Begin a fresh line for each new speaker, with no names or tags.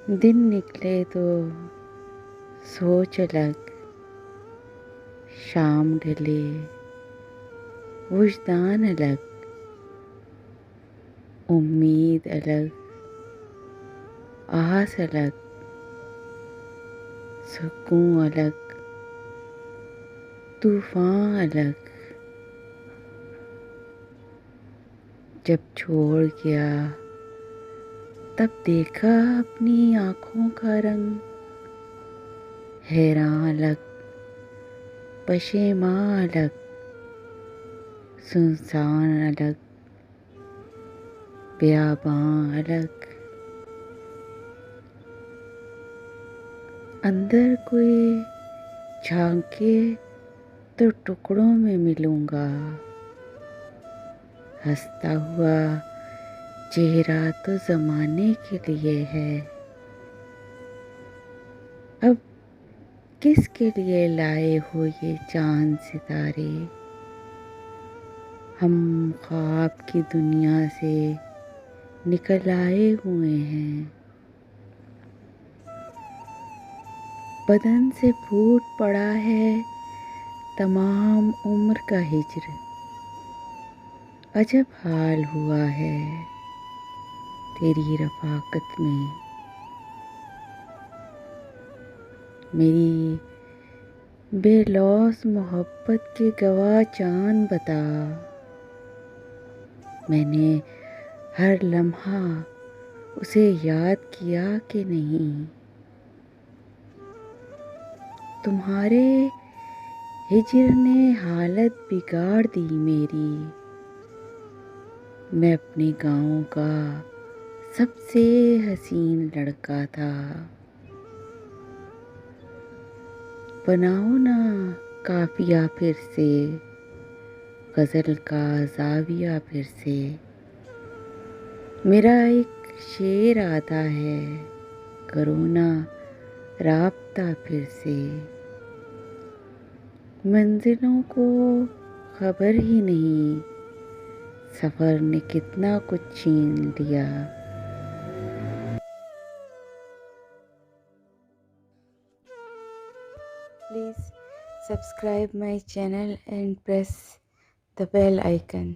दिन निकले तो सोच अलग, शाम ढले वजदान अलग, उम्मीद अलग, आस अलग, सुकून अलग, तूफान अलग। जब छोड़ गया तब देखा अपनी आँखों का रंग, हैरान अलग, पशेमां अलग, सुनसान अलग, बेआबां अलग। अंदर कोई झांके तो टुकड़ों में मिलूंगा, हंसता हुआ चेहरा तो जमाने के लिए है। अब किसके लिए लाए हो ये चांद सितारे, हम ख्वाब की दुनिया से निकल आए हुए हैं। बदन से फूट पड़ा है तमाम उम्र का हिज्र, अजब हाल हुआ है तेरी रफ़ाकत में। मेरी बेलौस मोहब्बत के गवाह चांद बता, मैंने हर लम्हा उसे याद किया कि नहीं। तुम्हारे हिज्र ने हालत बिगाड़ दी मेरी, मैं अपने गाँव का सबसे हसीन लड़का था। बनाओ ना काफिया फिर से, गज़ल का ज़ाविया फिर से। मेरा एक शेर आता है, करो ना राब्ता फिर से। मंजिलों को खबर ही नहीं, सफ़र ने कितना कुछ छीन लिया। Please subscribe my channel and press the bell icon.